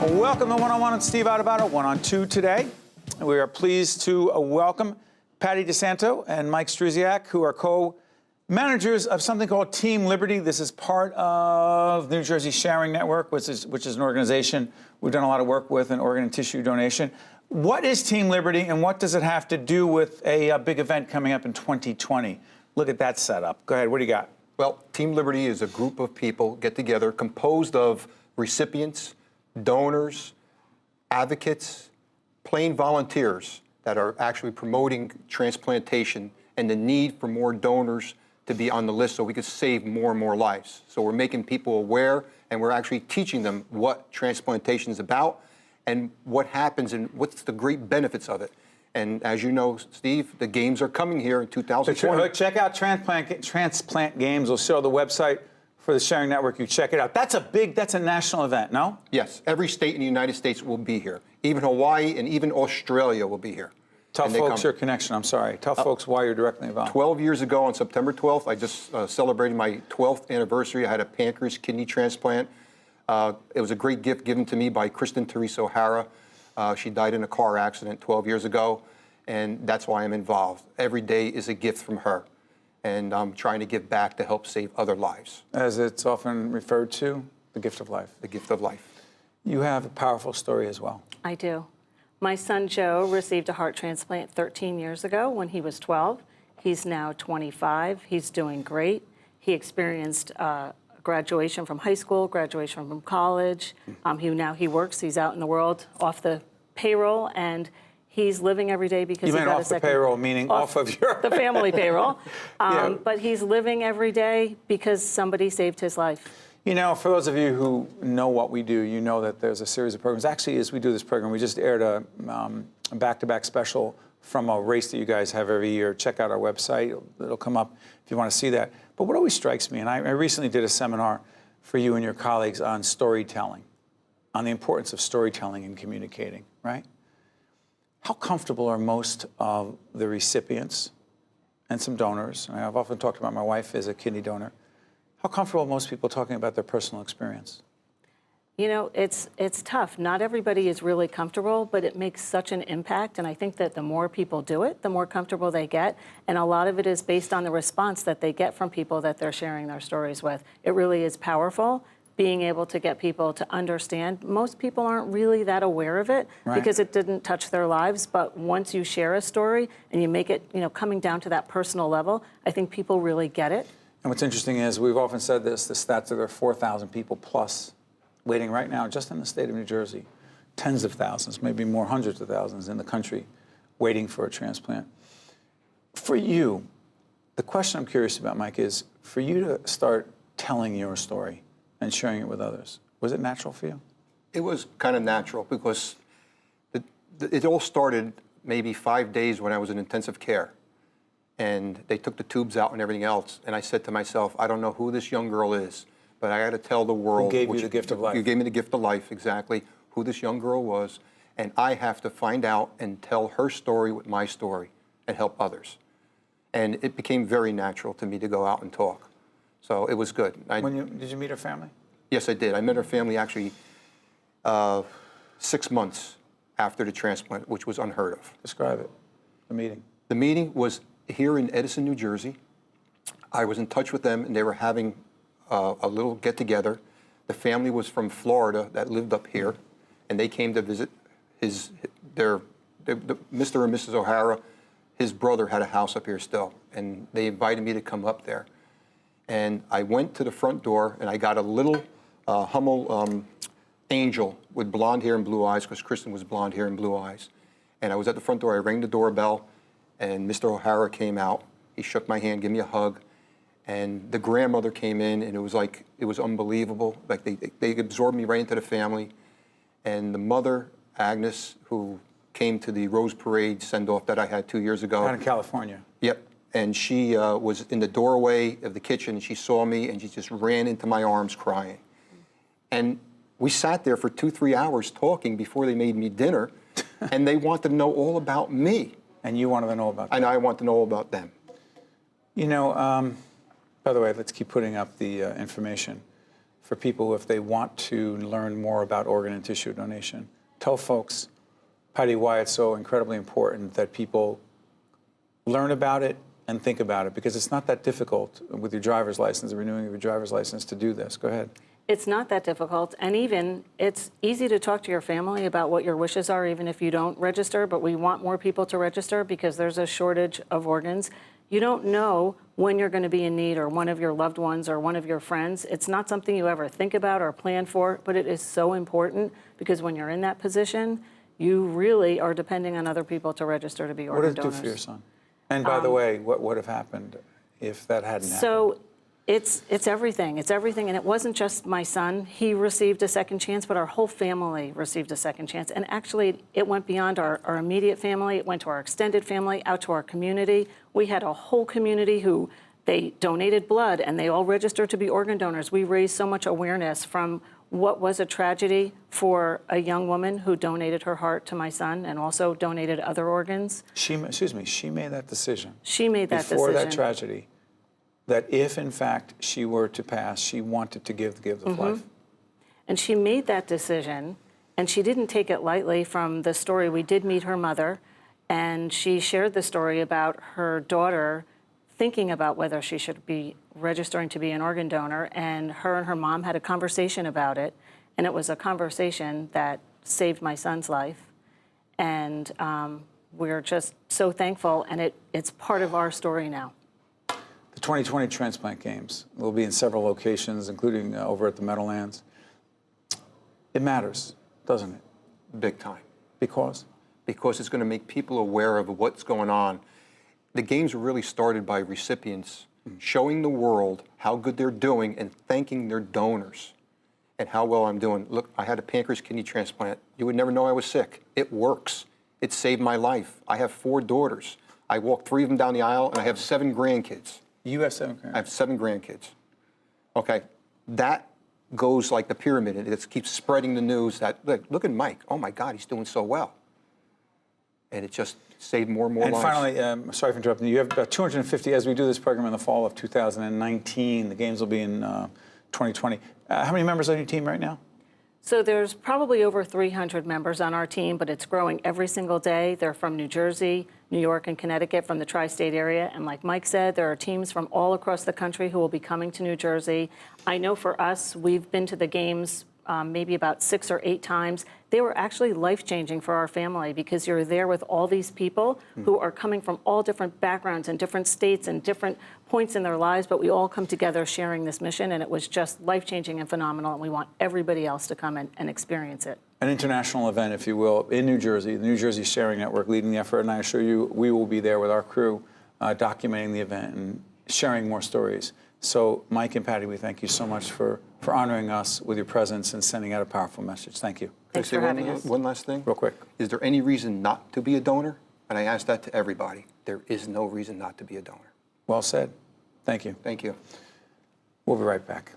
Welcome to One-on-One with Steve Adubato, One-on-Two today. We are pleased to welcome Patti DiSanto and Mike Strusiak, who are co-managers of something called Team Liberty. This is part of the New Jersey Sharing Network, which is an organization we've done a lot of work with in organ and tissue donation. What is Team Liberty, and what does it have to do with a big event coming up in 2020? Look at that setup. Go ahead, what do you got? Well, Team Liberty is a group of people get together composed of recipients, donors, advocates, plain volunteers that are actually promoting transplantation and the need for more donors to be on the list so we could save more and more lives. So we're making people aware, and we're actually teaching them what transplantation is about and what happens and what's the great benefits of it. And as you know, Steve, the games are coming here in 2020. Check out Transplant Games. We'll show the website for the Sharing Network. You check it out. That's a national event, no? Yes, every state in the United States will be here. Even Hawaii and even Australia will be here. Tell folks your connection, I'm sorry. Tell folks why you're directly involved. 12 years ago on September 12th, I just celebrated my 12th anniversary. I had a pancreas kidney transplant. It was a great gift given to me by Kristen Theresa O'Hara. She died in a car accident 12 years ago, and that's why I'm involved. Every day is a gift from her, and I'm trying to give back to help save other lives. As it's often referred to, the gift of life. The gift of life. You have a powerful story as well. I do. My son Joe received a heart transplant 13 years ago when he was 12. He's now 25. He's doing great. He experienced graduation from high school, graduation from college. He works. He's out in the world off the payroll, and he's living every day because he got a second. You meant off the payroll, meaning off of your... the family payroll. But he's living every day because somebody saved his life. You know, for those of you who know what we do, you know that there's a series of programs. Actually, as we do this program, we just aired a back-to-back special from a race that you guys have every year. Check out our website. It'll come up if you want to see that. But what always strikes me, and I recently did a seminar for you and your colleagues on storytelling, on the importance of storytelling and communicating, right? How comfortable are most of the recipients and some donors? I've often talked about my wife as a kidney donor. How comfortable are most people talking about their personal experience? You know, it's tough. Not everybody is really comfortable, but it makes such an impact. And I think that the more people do it, the more comfortable they get. And a lot of it is based on the response that they get from people that they're sharing their stories with. It really is powerful, being able to get people to understand. Most people aren't really that aware of it because it didn't touch their lives. But once you share a story and you make it, coming down to that personal level, I think people really get it. And what's interesting is, we've often said this, the stats that there are 4,000 people plus waiting right now, just in the state of New Jersey, tens of thousands, maybe more, hundreds of thousands in the country waiting for a transplant. For you, the question I'm curious about, Mike, is for you to start telling your story and sharing it with others, was it natural for you? It was kind of natural because it all started maybe 5 days when I was in intensive care. And they took the tubes out and everything else. And I said to myself, I don't know who this young girl is, but I got to tell the world. Who gave you the gift of life? You gave me the gift of life, exactly, who this young girl was. And I have to find out and tell her story with my story and help others. And it became very natural to me to go out and talk. So it was good. Did you meet her family? Yes, I did. I met her family actually 6 months after the transplant, which was unheard of. Describe it, the meeting. The meeting was here in Edison, New Jersey. I was in touch with them, and they were having a little get-together. The family was from Florida that lived up here, and they came to visit Mr. and Mrs. O'Hara. His brother had a house up here still, and they invited me to come up there. And I went to the front door, and I got a little Hummel angel with blonde hair and blue eyes, because Kristen was blonde hair and blue eyes. And I was at the front door. I rang the doorbell, and Mr. O'Hara came out. He shook my hand, gave me a hug, and the grandmother came in, and it was unbelievable. Like they absorbed me right into the family. And the mother, Agnes, who came to the Rose Parade send-off that I had 2 years ago. Out in California. Yep. And she was in the doorway of the kitchen, and she saw me, and she just ran into my arms crying. And we sat there for 2-3 hours talking before they made me dinner, and they wanted to know all about me. And you wanted to know about them. And I want to know about them. You know, by the way, let's keep putting up the information for people if they want to learn more about organ and tissue donation. Tell folks, Patti, why it's so incredibly important that people learn about it and think about it, because it's not that difficult with your driver's license, renewing of your driver's license, to do this. Go ahead. It's not that difficult, and even it's easy to talk to your family about what your wishes are, even if you don't register, but we want more people to register because there's a shortage of organs. You don't know when you're going to be in need, or one of your loved ones or one of your friends. It's not something you ever think about or plan for, but it is so important because when you're in that position, you really are depending on other people to register to be organ donors. What did it do for your son? And by the way, what would have happened if that hadn't happened? So it's everything. It's everything. And it wasn't just my son. He received a second chance, but our whole family received a second chance. And actually, it went beyond our immediate family. It went to our extended family, out to our community. We had a whole community who they donated blood, and they all registered to be organ donors. We raised so much awareness from what was a tragedy for a young woman who donated her heart to my son and also donated other organs. She made that decision. She made that decision. Before that tragedy, that if in fact she were to pass, she wanted to give the gift of life. And she made that decision, and she didn't take it lightly. From the story, we did meet her mother, and she shared the story about her daughter thinking about whether she should be registering to be an organ donor, and her mom had a conversation about it, and it was a conversation that saved my son's life. And we're just so thankful, and it's part of our story now. The 2020 Transplant Games will be in several locations, including over at the Meadowlands. It matters, doesn't it? Big time. Because? Because it's going to make people aware of what's going on. The games were really started by recipients showing the world how good they're doing and thanking their donors and how well I'm doing. Look, I had a pancreas kidney transplant. You would never know I was sick. It works. It saved my life. I have 4 daughters. I walked 3 of them down the aisle, and I have 7 grandkids. You have 7 grandkids? I have 7 grandkids. Okay, that goes like the pyramid. It keeps spreading the news that, look at Mike. Oh my God, he's doing so well. And it just saved more and more lives. And finally, sorry for interrupting you, have about 250, as we do this program in the fall of 2019, the games will be in 2020. How many members on your team right now? So there's probably over 300 members on our team, but it's growing every single day. They're from New Jersey, New York, and Connecticut, from the tri-state area. And like Mike said, there are teams from all across the country who will be coming to New Jersey. I know for us, we've been to the games maybe about 6 or 8 times. They were actually life-changing for our family because you're there with all these people who are coming from all different backgrounds and different states and different points in their lives, but we all come together sharing this mission, and it was just life-changing and phenomenal, and we want everybody else to come and experience it. An international event, if you will, in New Jersey, the New Jersey Sharing Network leading the effort, and I assure you we will be there with our crew documenting the event and sharing more stories. So, Mike and Patti, we thank you so much for honoring us with your presence and sending out a powerful message. Thank you. Thanks for having us. One last thing. Real quick. Is there any reason not to be a donor? And I ask that to everybody. There is no reason not to be a donor. Well said. Thank you. Thank you. We'll be right back.